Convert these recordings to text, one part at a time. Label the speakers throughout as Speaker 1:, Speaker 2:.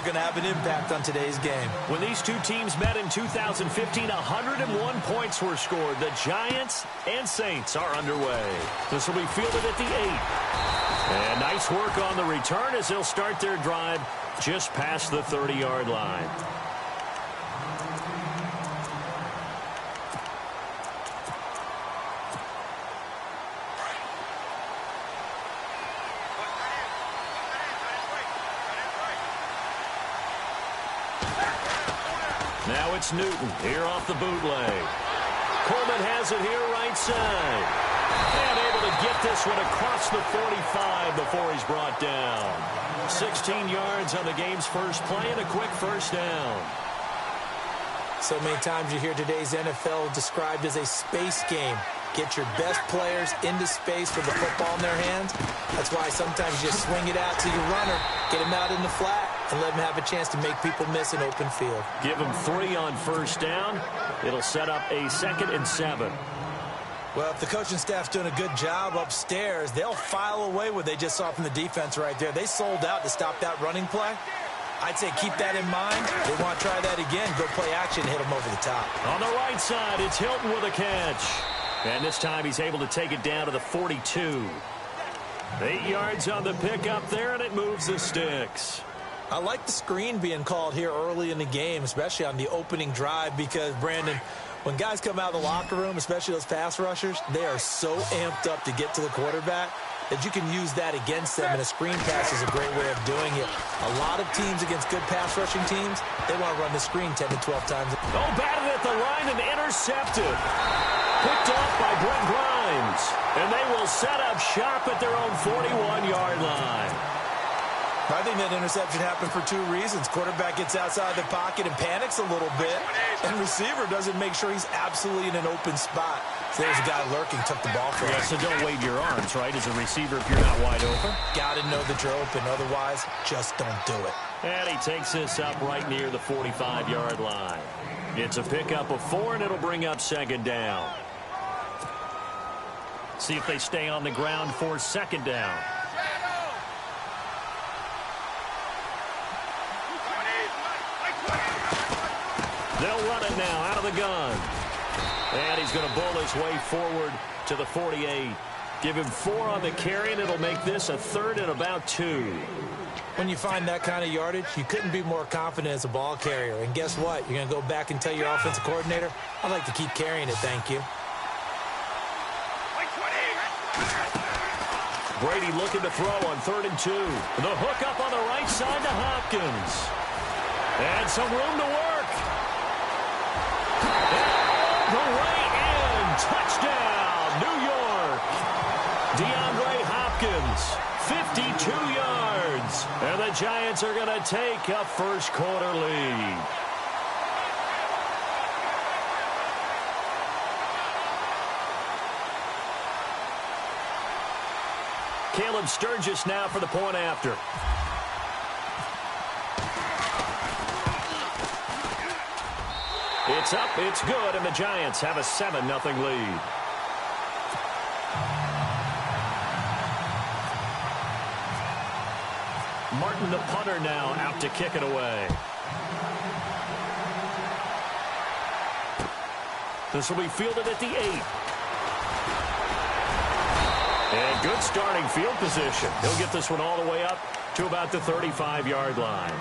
Speaker 1: going to have an impact on today's game.
Speaker 2: When these two teams met in 2015, 101 points were scored. The Giants and Saints are underway. This will be fielded at the 8. And nice work on the return as they'll start their drive just past the 30-yard line. Now it's Newton here off the bootleg. Coleman has it here right side. And able to get this one across the 45 before he's brought down. 16 yards on the game's first play and a quick first down.
Speaker 1: So many times you hear today's NFL described as a space game. Get your best players into space with the football in their hands. That's why sometimes you just swing it out to your runner, get him out in the flat, and let him have a chance to make people miss an open field.
Speaker 2: Give him 3 on first down. It'll set up a 2nd and 7.
Speaker 1: Well, if the coaching staff's doing a good job upstairs, they'll file away what they just saw from the defense right there. They sold out to stop that running play. I'd say keep that in mind. They want to try that again. Go play action, hit them over the top.
Speaker 2: On the right side, it's Hilton with a catch. And this time he's able to take it down to the 42. 8 yards on the pickup there, and it moves the sticks.
Speaker 1: I like the screen being called here early in the game, especially on the opening drive, because, Brandon, when guys come out of the locker room, especially those pass rushers, they are so amped up to get to the quarterback that you can use that against them, and a screen pass is a great way of doing it. A lot of teams against good pass rushing teams, they want to run the screen 10 to 12 times.
Speaker 2: Oh, batted at the line and intercepted. Picked off by Brent Grimes. And they will set up shop at their own 41-yard line.
Speaker 1: I think that interception happened for 2 reasons. Quarterback gets outside the pocket and panics a little bit, and receiver doesn't make sure he's absolutely in an open spot. So there's a guy lurking, took the ball from him.
Speaker 2: Yeah, so don't wave your arms, right, as a receiver if you're not wide open.
Speaker 1: Got to know that you're open. Otherwise, just don't do it.
Speaker 2: And he takes this up right near the 45-yard line. It's a pickup of 4, and it'll bring up 2nd down. See if they stay on the ground for 2nd down. They'll run it now out of the gun. And he's going to bull his way forward to the 48. Give him 4 on the carry, and it'll make this a 3rd and about 2.
Speaker 1: When you find that kind of yardage, you couldn't be more confident as a ball carrier. And guess what? You're going to go back and tell your offensive coordinator, I'd like to keep carrying it, thank you.
Speaker 2: Brady looking to throw on 3rd and 2. The hook up on the right side to Hopkins. And some room to work. And the way in. Touchdown, New York. DeAndre Hopkins, 52 yards. And the Giants are going to take a first-quarter lead. Caleb Sturgis now for the point after. It's up, it's good, and the Giants have a 7-0 lead. Martin, the punter, now out to kick it away. This will be fielded at the 8. And good starting field position. He'll get this one all the way up to about the 35-yard line.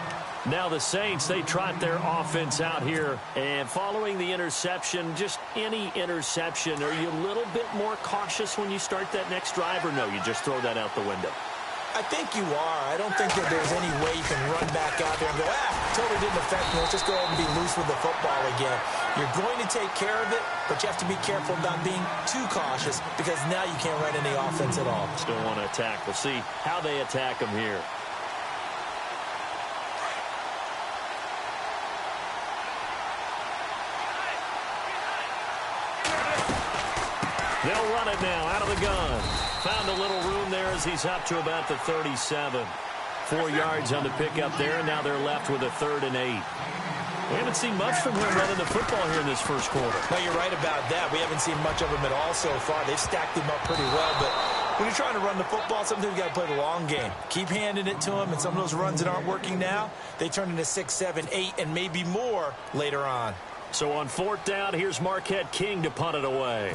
Speaker 2: Now the Saints, they trot their offense out here. And following the interception, just any interception, are you a little bit more cautious when you start that next drive, or no, you just throw that out the window?
Speaker 1: I think you are. I don't think that there's any way you can run back out there and go, totally didn't affect me. Let's just go ahead and be loose with the football again. You're going to take care of it, but you have to be careful about being too cautious because now you can't run any offense at all.
Speaker 2: Still want to attack. We'll see how they attack them here. They'll run it now out of the gun. Found a little room there as he's up to about the 37. 4 yards on the pickup there, and now they're left with a 3rd and 8. We haven't seen much from him running the football here in this first quarter.
Speaker 1: No, you're right about that. We haven't seen much of him at all so far. They've stacked him up pretty well, but When you're trying to run the football, sometimes you got to play the long game. Keep handing it to them, and some of those runs that aren't working now, they turn into 6, 7, 8, and maybe more later on.
Speaker 2: So on 4th down, here's Marquette King to punt it away.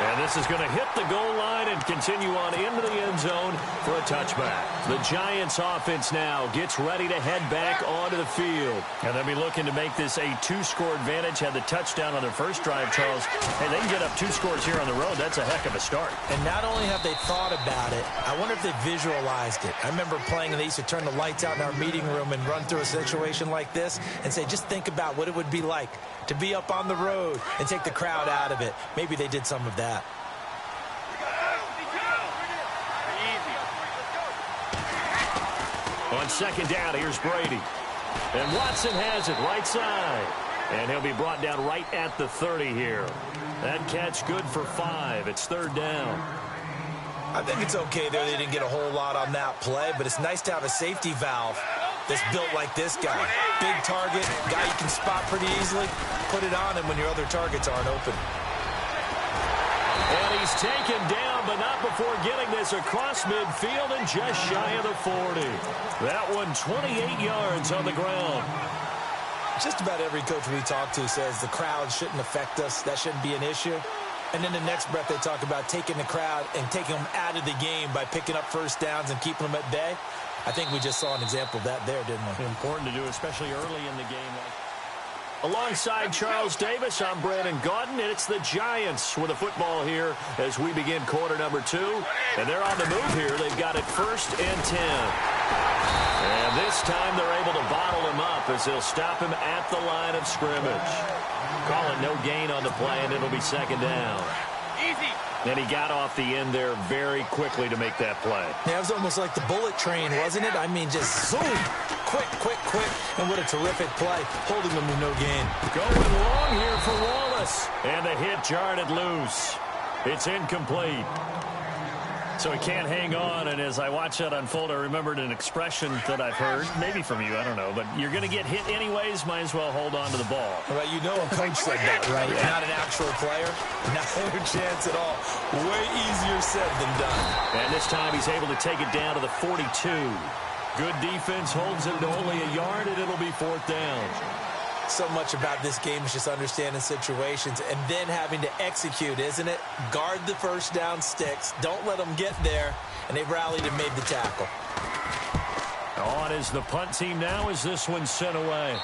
Speaker 2: And this is going to hit the goal line and continue on into the end zone for a touchback. The Giants offense now gets ready to head back onto the field. And they'll be looking to make this a 2-score advantage. Had the touchdown on their first drive, Charles. Hey, they can get up 2 scores here on the road. That's a heck of a start.
Speaker 1: And not only have they thought about it, I wonder if they visualized it. I remember playing, and they used to turn the lights out in our meeting room and run through a situation like this and say, just think about what it would be like to be up on the road and take the crowd out of it. Maybe they did some of that.
Speaker 2: On 2nd down, here's Brady. And Watson has it right side. And he'll be brought down right at the 30 here. That catch good for 5. It's 3rd down.
Speaker 1: I think it's okay there. They didn't get a whole lot on that play, but it's nice to have a safety valve that's built like this guy. Big target, guy you can spot pretty easily. Put it on him when your other targets aren't open.
Speaker 2: And he's taken down, but not before getting this across midfield and just shy of the 40. That one 28 yards on the ground.
Speaker 1: Just about every coach we talk to says the crowd shouldn't affect us. That shouldn't be an issue. And then the next breath they talk about taking the crowd and taking them out of the game by picking up first downs and keeping them at bay. I think we just saw an example of that there, didn't we?
Speaker 2: Important to do, especially early in the game. Alongside Charles Davis, I'm Brandon Gaudin, and it's the Giants with the football here as we begin quarter number 2. And they're on the move here. They've got it 1st and 10. And this time they're able to bottle him up as they'll stop him at the line of scrimmage. Call it no gain on the play, and it'll be 2nd down.
Speaker 3: Easy.
Speaker 2: And he got off the end there very quickly to make that play.
Speaker 1: Yeah, it was almost like the bullet train, wasn't it? I mean, just zoom. Quick, quick, quick. And what a terrific play, holding them to no gain.
Speaker 2: Going long here for Wallace. And the hit jarred it loose. It's incomplete. So he can't hang on, and as I watch that unfold, I remembered an expression that I've heard, maybe from you, I don't know, but you're going to get hit anyways, might as well hold on to the ball.
Speaker 1: Well, you know a coach said that, right? Yeah. Not an actual player. Not a chance at all. Way easier said than done.
Speaker 2: And this time he's able to take it down to the 42. Good defense holds it to only a yard, and it'll be 4th down.
Speaker 1: So much about this game is just understanding situations and then having to execute, isn't it? Guard the first down sticks. Don't let them get there. And they've rallied and made the tackle.
Speaker 2: On is the punt team now as this one's sent away.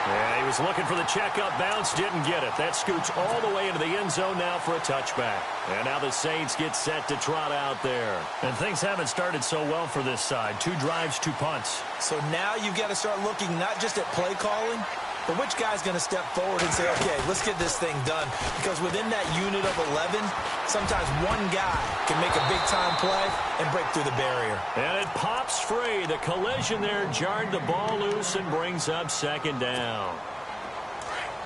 Speaker 2: Yeah, he was looking for the checkup bounce, didn't get it. That scoots all the way into the end zone now for a touchback. And now the Saints get set to trot out there. And things haven't started so well for this side. 2 drives, 2 punts.
Speaker 1: So now you've got to start looking not just at play calling, but which guy's going to step forward and say, okay, let's get this thing done. Because within that unit of 11, sometimes one guy can make a big-time play and break through the barrier.
Speaker 2: And it pops free. The collision there jarred the ball loose and brings up 2nd down.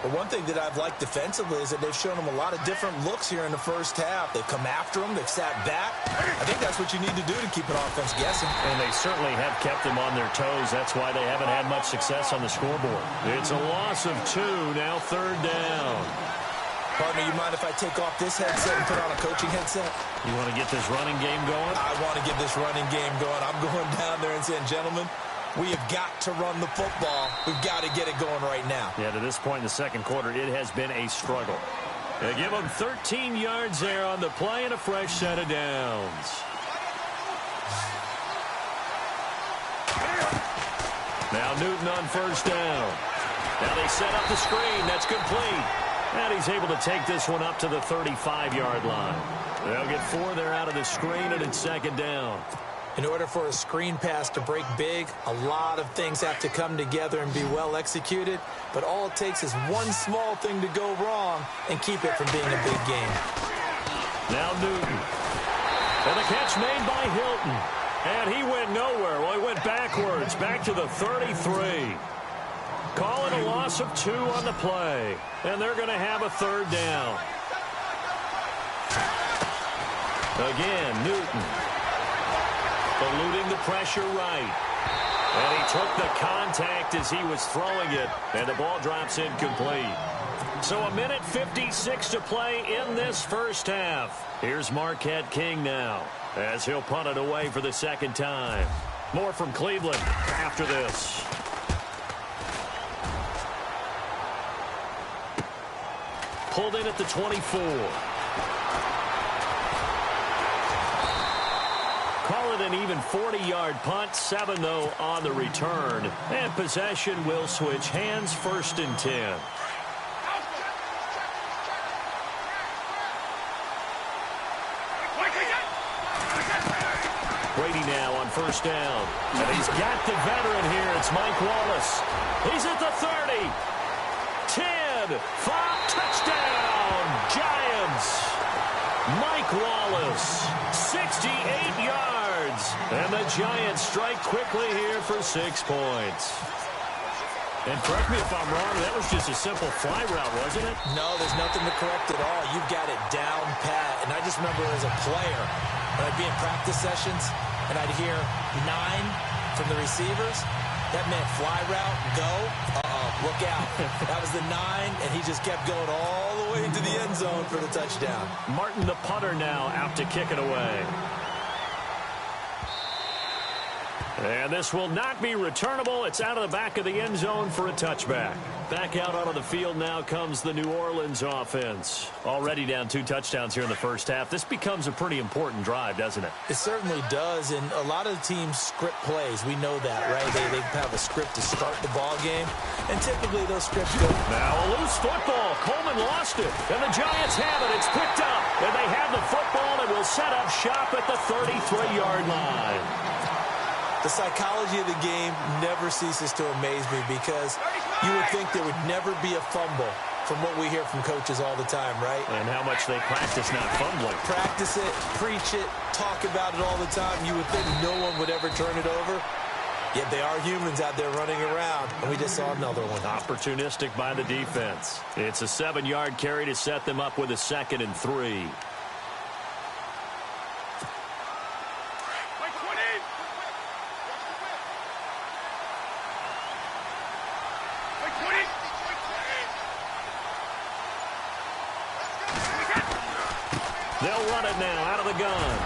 Speaker 1: But one thing that I've liked defensively is that they've shown them a lot of different looks here in the first half. They've come after them. They've sat back. I think that's what you need to do to keep an offense guessing.
Speaker 2: And they certainly have kept them on their toes. That's why they haven't had much success on the scoreboard. It's a loss of 2, now 3rd down.
Speaker 1: Partner, you mind if I take off this headset and put on a coaching headset?
Speaker 2: You want to get this running game going?
Speaker 1: I want to get this running game going. I'm going down there and saying, gentlemen, we have got to run the football. We've got to get it going right now.
Speaker 2: Yeah, to this point in the second quarter, it has been a struggle. They give them 13 yards there on the play and a fresh set of downs. Now Newton on 1st down. Now they set up the screen. That's complete. And he's able to take this one up to the 35-yard line. They'll get 4 there out of the screen, and it's 2nd down.
Speaker 1: In order for a screen pass to break big, a lot of things have to come together and be well executed. But all it takes is one small thing to go wrong and keep it from being a big game.
Speaker 2: Now Newton. And the catch made by Hilton. And he went nowhere. Well, he went backwards, back to the 33. Call it a loss of 2 on the play. And they're going to have a 3rd down. Again, Newton. eluding the pressure right. And he took the contact as he was throwing it, and the ball drops incomplete. So a minute 56 to play in this first half. Here's Marquette King now, as he'll punt it away for the second time. More from Cleveland after this. Pulled in at the 24. Call it an even 40-yard punt, 7 though on the return. And possession will switch hands, 1st and 10. Brady now on 1st down. And he's got the veteran here. It's Mike Wallace. He's at the 30. 10, 5, touchdown, Giants. Mike Wallace, 68 yards. And the Giants strike quickly here for 6 points. And correct me if I'm wrong, that was just a simple fly route, wasn't it?
Speaker 1: No, there's nothing to correct at all. You've got it down pat. And I just remember as a player, when I'd be in practice sessions and I'd hear 9 from the receivers, that meant fly route, go, look out. That was the 9, and he just kept going all the way into the end zone for the touchdown.
Speaker 2: Martin, the punter, now out to kick it away. And this will not be returnable. It's out of the back of the end zone for a touchback. Back out onto the field now comes the New Orleans offense. Already down 2 touchdowns here in the first half. This becomes a pretty important drive, doesn't it?
Speaker 1: It certainly does, and a lot of teams script plays. We know that, right? They have a script to start the ball game, and typically those scripts go.
Speaker 2: Now a loose football. Coleman lost it, and the Giants have it. It's picked up, and they have the football and will set up shop at the 33-yard line.
Speaker 1: The psychology of the game never ceases to amaze me because you would think there would never be a fumble from what we hear from coaches all the time, right?
Speaker 2: And how much they practice not fumbling.
Speaker 1: Practice it, preach it, talk about it all the time. You would think no one would ever turn it over. Yet they are humans out there running around, and we just saw another one.
Speaker 2: Opportunistic by the defense. It's a 7-yard carry to set them up with a 2nd and 3. They'll run it now out of the gun.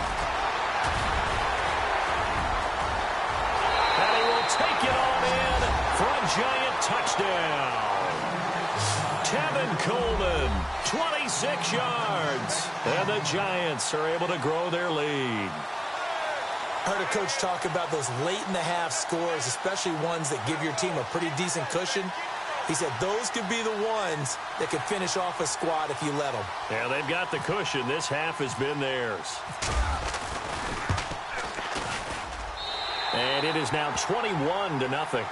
Speaker 2: And he will take it on in for a Giant touchdown. Tevin Coleman, 26 yards. And the Giants are able to grow their lead.
Speaker 1: Heard a coach talk about those late-in-the-half scores, especially ones that give your team a pretty decent cushion. He said those could be the ones that could finish off a squad if you let them.
Speaker 2: Yeah, they've got the cushion. This half has been theirs. And it is now 21-0.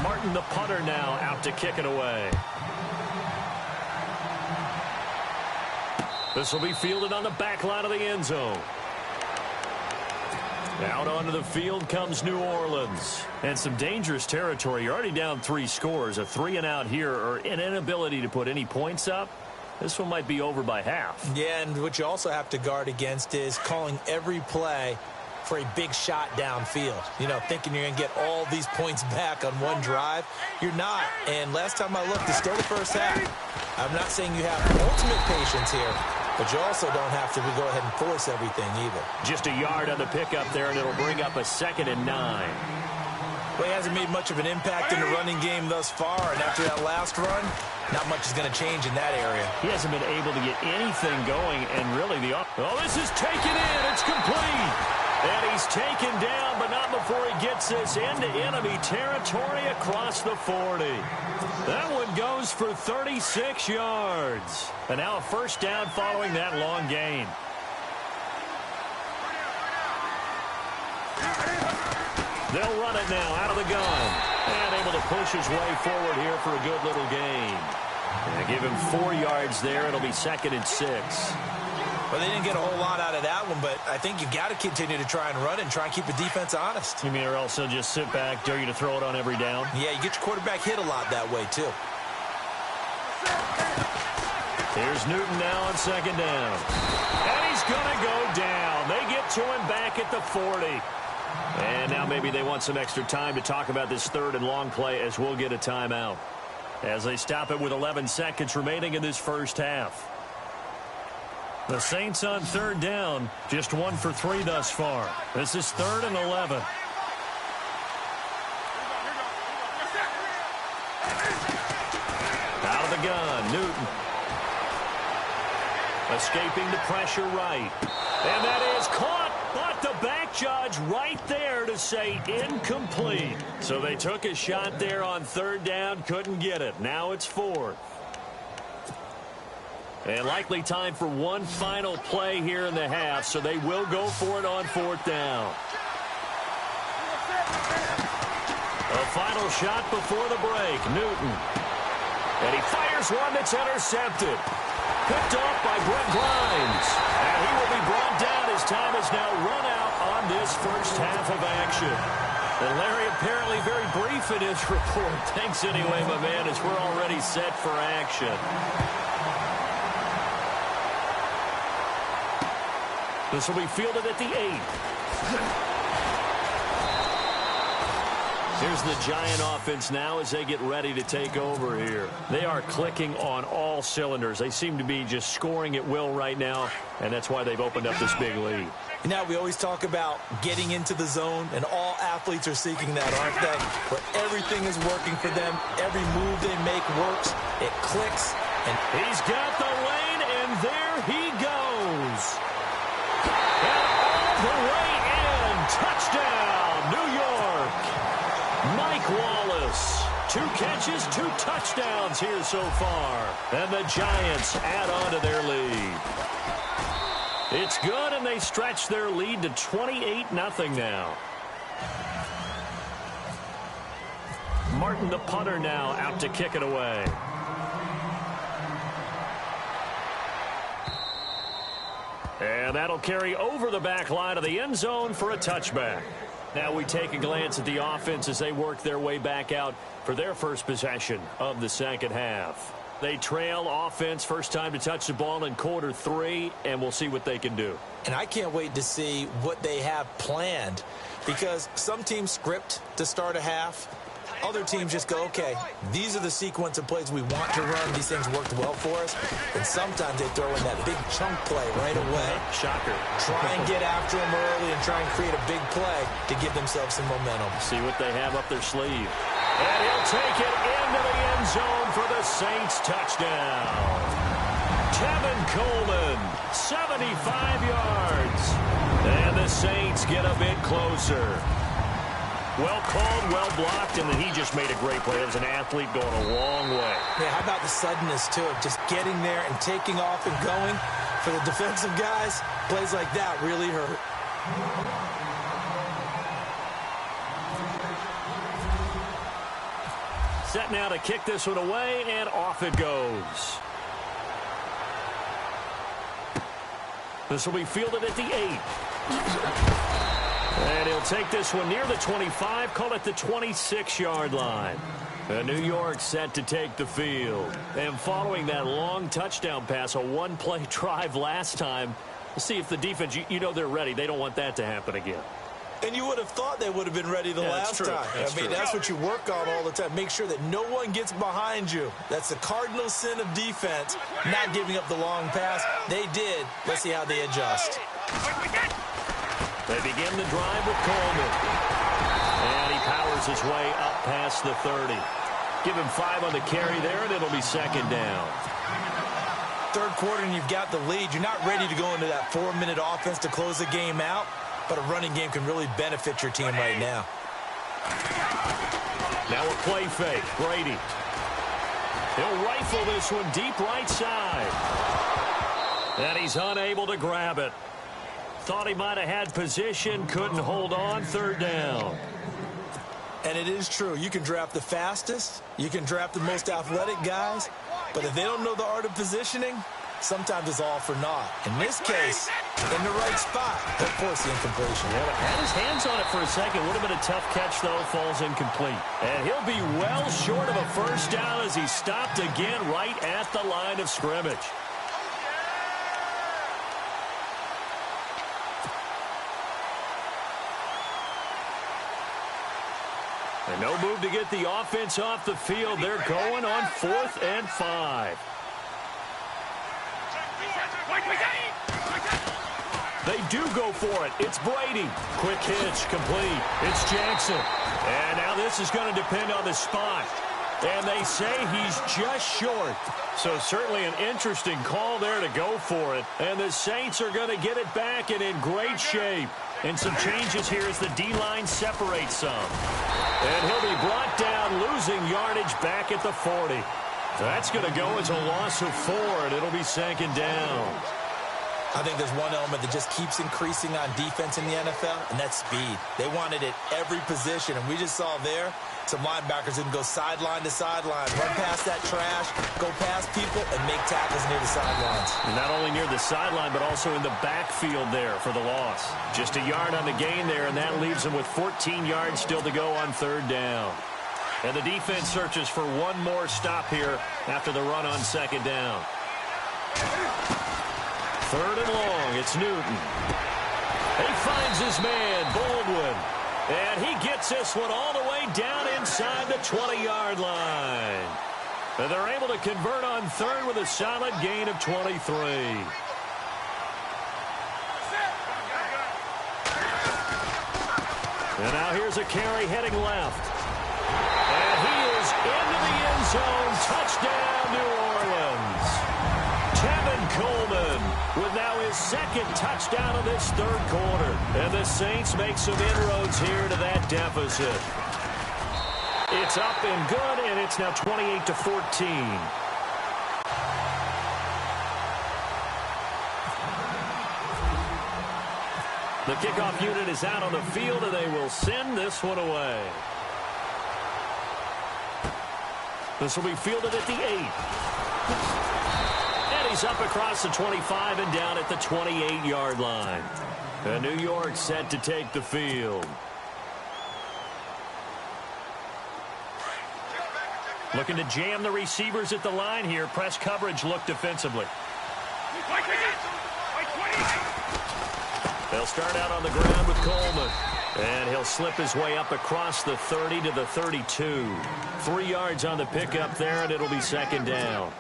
Speaker 2: Martin, the punter, now out to kick it away. This will be fielded on the back line of the end zone. Out onto the field comes New Orleans. And some dangerous territory. You're already down 3 scores. A 3-and-out here, or an inability to put any points up. This one might be over by half.
Speaker 1: Yeah, and what you also have to guard against is calling every play for a big shot downfield. You know, thinking you're going to get all these points back on one drive. You're not. And last time I looked, it's still the first half. I'm not saying you have ultimate patience here, but you also don't have to go ahead and force everything either.
Speaker 2: Just a yard on the pickup there, and it'll bring up a 2nd and 9.
Speaker 1: Well, he hasn't made much of an impact in the running game thus far, and after that last run, not much is going to change in that area.
Speaker 2: He hasn't been able to get anything going, and really this is taken in. It's complete. And he's taken down, but not before he gets this into enemy territory across the 40. That one goes for 36 yards. And now a 1st down following that long gain. They'll run it now out of the gun. And able to push his way forward here for a good little gain. And give him 4 yards there. It'll be 2nd and 6.
Speaker 1: Well, they didn't get a whole lot out of that one, but I think you've got to continue to try and run it and try and keep the defense honest.
Speaker 2: You mean, or else they'll just sit back, dare you to throw it on every down?
Speaker 1: Yeah, you get your quarterback hit a lot that way, too.
Speaker 2: Here's Newton now on second down. And he's going to go down. They get to him back at the 40. And now maybe they want some extra time to talk about this third and long play as we'll get a timeout. As they stop it with 11 seconds remaining in this first half. The Saints on third down, just 1 for 3 thus far. This is 3rd and 11. Out of the gun, Newton. Escaping the pressure right. And that is caught. But the back judge right there to say incomplete. So they took a shot there on third down, couldn't get it. Now it's 4th. And likely time for one final play here in the half, so they will go for it on 4th down. A final shot before the break, Newton. And he fires one that's intercepted. Picked off by Brett Grimes. And he will be brought down as time has now run out on this first half of action. And Larry apparently very brief in his report. Thanks anyway, my man, as we're already set for action. This will be fielded at the 8. Here's the Giant offense now as they get ready to take over here. They are clicking on all cylinders. They seem to be just scoring at will right now, and that's why they've opened up this big lead.
Speaker 1: Now, we always talk about getting into the zone, and all athletes are seeking that, aren't they? Where everything is working for them. Every move they make works. It clicks. And
Speaker 2: he's got the lane, and there he goes. And all the way in. Touchdown, New York. Mike Wallace. 2 catches, 2 touchdowns here so far. And the Giants add on to their lead. It's good, and they stretch their lead to 28-0 now. Martin, the punter, now out to kick it away. And that'll carry over the back line of the end zone for a touchback. Now we take a glance at the offense as they work their way back out for their first possession of the second half. They trail offense, first time to touch the ball in quarter 3, and we'll see what they can do.
Speaker 1: And I can't wait to see what they have planned, because some teams script to start a half. Other teams just go, okay, these are the sequence of plays we want to run. These things worked well for us. And sometimes they throw in that big chunk play right away.
Speaker 2: Shocker.
Speaker 1: Try and get after them early and try and create a big play to give themselves some momentum.
Speaker 2: See what they have up their sleeve. And he'll take it into the end zone for the Saints touchdown. Tevin Coleman, 75 yards. And the Saints get a bit closer. Well called, well blocked, and then he just made a great play. It was an athlete going a long way.
Speaker 1: Yeah, how about the suddenness, too, of just getting there and taking off and going? For the defensive guys, plays like that really hurt.
Speaker 2: Set now to kick this one away, and off it goes. This will be fielded at the 8. And he'll take this one near the 25, call it the 26-yard line. And New York set to take the field. And following that long touchdown pass, a one-play drive last time, we'll see if the defense, you know they're ready. They don't want that to happen again.
Speaker 1: And you would have thought they would have been ready the last time. That's what you work on all the time. Make sure that no one gets behind you. That's the cardinal sin of defense, not giving up the long pass. They did. Let's see how they adjust.
Speaker 2: They begin the drive with Coleman. And he powers his way up past the 30. Give him 5 on the carry there, and it'll be second down.
Speaker 1: Third quarter, and you've got the lead. You're not ready to go into that 4-minute offense to close the game out. But a running game can really benefit your team right now.
Speaker 2: Now a play fake. Brady. He'll rifle this one deep right side. And he's unable to grab it. Thought he might have had position. Couldn't hold on. Third down.
Speaker 1: And it is true. You can draft the fastest. You can draft the most athletic guys. But if they don't know the art of positioning, sometimes it's all for naught. In this case, in the right spot, they'll force the incompletion.
Speaker 2: Yeah, but had his hands on it for a second. Would have been a tough catch, though. Falls incomplete. And he'll be well short of a first down as he stopped again right at the line of scrimmage. And no move to get the offense off the field. They're going on 4th and 5. They do go for it. It's Brady. Quick hitch, complete. It's Jackson. And now this is going to depend on the spot. And they say he's just short. So certainly an interesting call there to go for it. And the Saints are going to get it back and in great shape. And some changes here as the D-line separates some. And he'll be brought down, losing yardage back at the 40. That's going to go as a loss of 4, and it'll be 2nd down.
Speaker 1: I think there's one element that just keeps increasing on defense in the NFL, and that's speed. They want it at every position, and we just saw there some linebackers that can go sideline to sideline, run past that trash, go past people, and make tackles near the sidelines.
Speaker 2: And not only near the sideline, but also in the backfield there for the loss. Just a yard on the gain there, and that leaves them with 14 yards still to go on 3rd down. And the defense searches for one more stop here after the run on 2nd down. 3rd and long, it's Newton. He finds his man, Baldwin. And he gets this one all the way down inside the 20-yard line. And they're able to convert on 3rd with a solid gain of 23. And now here's a carry heading left. And he is into the end zone. Touchdown, New Orleans. Tevin Coleman with now his 2nd touchdown of this 3rd quarter. And the Saints make some inroads here to that deficit. It's up and good, and it's now 28-14. The kickoff unit is out on the field, and they will send this one away. This will be fielded at the 8. And he's up across the 25 and down at the 28-yard line. And New York set to take the field. Looking to jam the receivers at the line here. Press coverage look defensively. They'll start out on the ground with Coleman. And he'll slip his way up across the 30 to the 32. 3 yards on the pickup there, and it'll be 2nd down.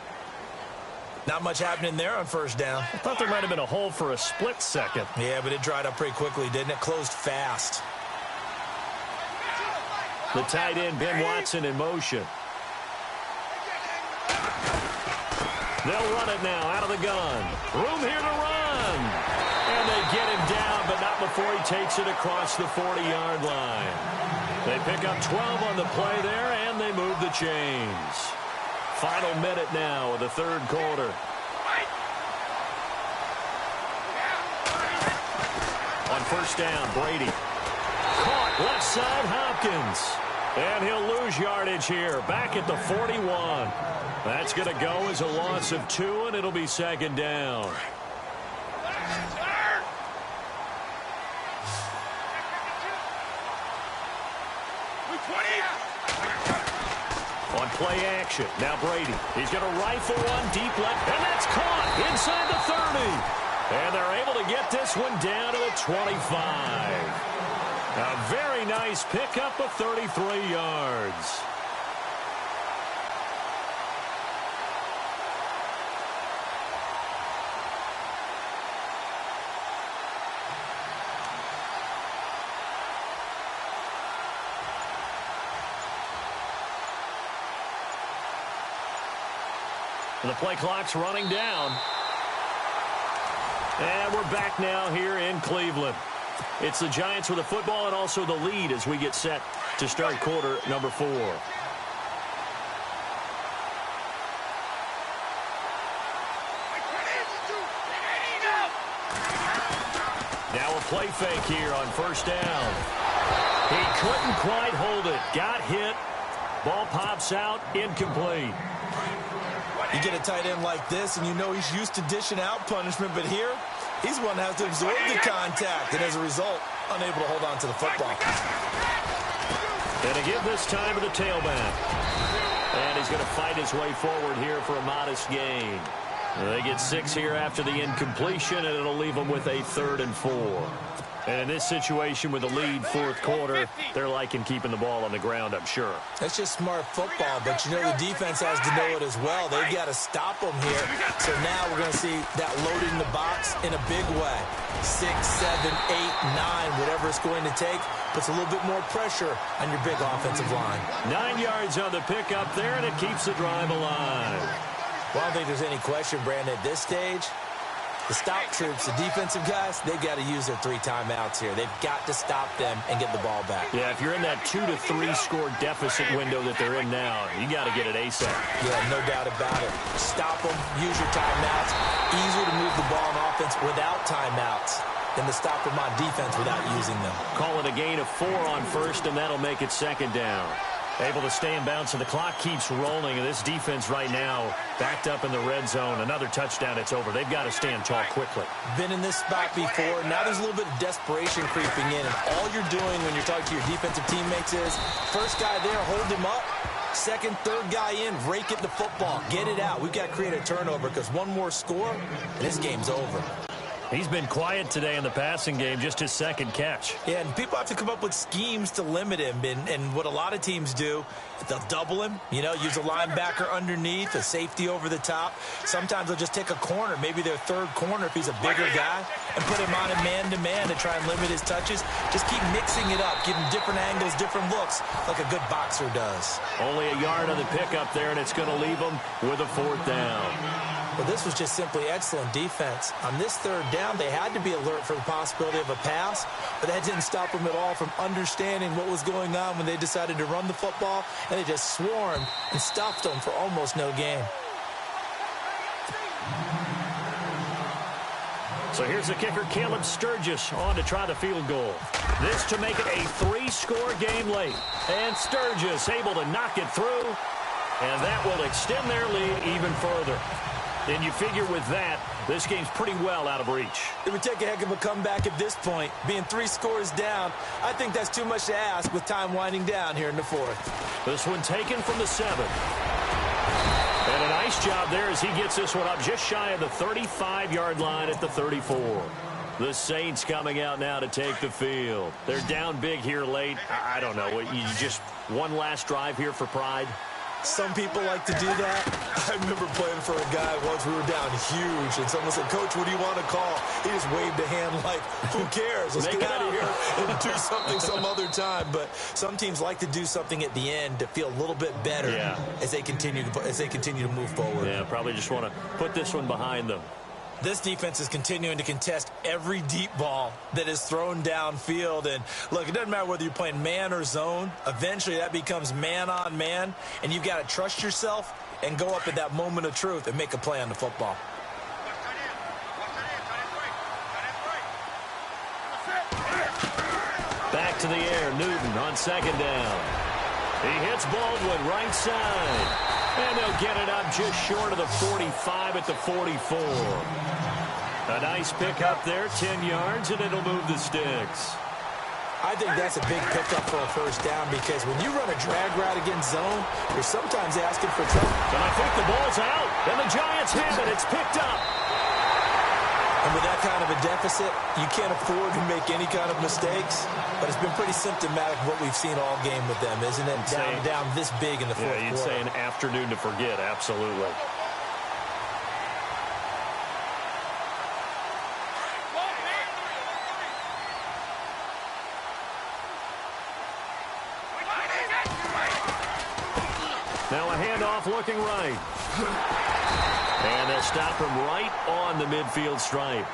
Speaker 1: Not much happening there on 1st down.
Speaker 2: I thought there might have been a hole for a split second.
Speaker 1: Yeah, but it dried up pretty quickly, didn't it? Closed fast.
Speaker 2: The tight end, Ben Watson, in motion. They'll run it now out of the gun. Room here to run. And they get him down, but not before he takes it across the 40-yard line. They pick up 12 on the play there, and they move the chains. Final minute now of the 3rd quarter. On 1st down, Brady. Caught left side, Hopkins. And he'll lose yardage here, back at the 41. That's going to go as a loss of 2, and it'll be 2nd down. On play action, now Brady. He's going to rifle one deep left, and that's caught inside the 30. And they're able to get this one down to the 25. A very nice pickup of 33 yards. The play clock's running down. And we're back now here in Cleveland. It's the Giants with the football and also the lead as we get set to start quarter number 4. Now a play fake here on 1st down. He couldn't quite hold it. Got hit. Ball pops out. Incomplete.
Speaker 1: You get a tight end like this, and you know he's used to dishing out punishment, but here, he's one that has to absorb the contact, and as a result, unable to hold on to the football.
Speaker 2: And to give this time to the tailback. And he's going to fight his way forward here for a modest gain. They get 6 here after the incompletion, and it'll leave them with a 3rd and 4. And in this situation with the lead fourth quarter, they're liking keeping the ball on the ground, I'm sure.
Speaker 1: That's just smart football, but you know the defense has to know it as well. They've got to stop them here. So now we're going to see that loading the box in a big way. 6, 7, 8, 9, whatever it's going to take, puts a little bit more pressure on your big offensive line.
Speaker 2: 9 yards on the pickup there, and it keeps the drive alive.
Speaker 1: Well, I don't think there's any question, Brandon, at this stage. The stop troops, the defensive guys, they've got to use their 3 timeouts here. They've got to stop them and get the ball back.
Speaker 2: Yeah, if you're in that 2 to 3 score deficit window that they're in now, you got to get it ASAP.
Speaker 1: Yeah, no doubt about it. Stop them, use your timeouts. Easier to move the ball on offense without timeouts than to stop them on defense without using them.
Speaker 2: Call it a gain of 4 on first, and that'll make it second down. Able to stay in bounds, and the clock keeps rolling. And this defense right now backed up in the red zone. Another touchdown, it's over. They've got to stand tall quickly.
Speaker 1: Been in this spot before. Now there's a little bit of desperation creeping in. And all you're doing when you're talking to your defensive teammates is, first guy there, hold him up. Second, third guy in, rake at the football. Get it out. We've got to create a turnover because one more score, and this game's over.
Speaker 2: He's been quiet today in the passing game, just his second catch.
Speaker 1: Yeah, and people have to come up with schemes to limit him. And what a lot of teams do, they'll double him, you know, use a linebacker underneath, a safety over the top. Sometimes they'll just take a corner, maybe their third corner if he's a bigger guy, and put him on a man-to-man to try and limit his touches. Just keep mixing it up, give him different angles, different looks, like a good boxer does.
Speaker 2: Only a yard on the pickup there, and it's going to leave him with a 4th down.
Speaker 1: Well, this was just simply excellent defense. On this 3rd down, they had to be alert for the possibility of a pass, but that didn't stop them at all from understanding what was going on when they decided to run the football, and they just swarmed and stuffed them for almost no gain.
Speaker 2: So here's the kicker, Caleb Sturgis, on to try the field goal. This to make it a 3-score game late. And Sturgis able to knock it through, and that will extend their lead even further. And you figure with that, this game's pretty well out of reach.
Speaker 1: It would take a heck of a comeback at this point. Being 3 scores down, I think that's too much to ask with time winding down here in the 4th.
Speaker 2: This one taken from the 7th. And a nice job there as he gets this one up just shy of the 35-yard line at the 34. The Saints coming out now to take the field. They're down big here late. I don't know. You just one last drive here for pride?
Speaker 1: Some people like to do that. I remember playing for a guy once. We were down huge, and someone said, "Coach, what do you want to call?" He just waved a hand like, "Who cares? Let's get out of here and do something some other time." But some teams like to do something at the end to feel a little bit better as they continue to move forward.
Speaker 2: Yeah, probably just want to put this one behind them.
Speaker 1: This defense is continuing to contest every deep ball that is thrown downfield. And, look, it doesn't matter whether you're playing man or zone. Eventually, that becomes man-on-man, and you've got to trust yourself and go up at that moment of truth and make a play on the football.
Speaker 2: Back to the air, Newton on 2nd down. He hits Baldwin right side. And they'll get it up just short of the 45 at the 44. A nice pickup there, 10 yards, and it'll move the sticks.
Speaker 1: I think that's a big pickup for a 1st down because when you run a drag route against zone, you're sometimes asking for trouble.
Speaker 2: And I think the ball's out, and the Giants have it. It's picked up.
Speaker 1: And with that kind of a deficit, you can't afford to make any kind of mistakes. But it's been pretty symptomatic of what we've seen all game with them, isn't it? Down this big in the 4th quarter.
Speaker 2: Yeah, you'd say an afternoon to forget, absolutely. Now a handoff looking right. And they'll stop him right on the midfield stripe.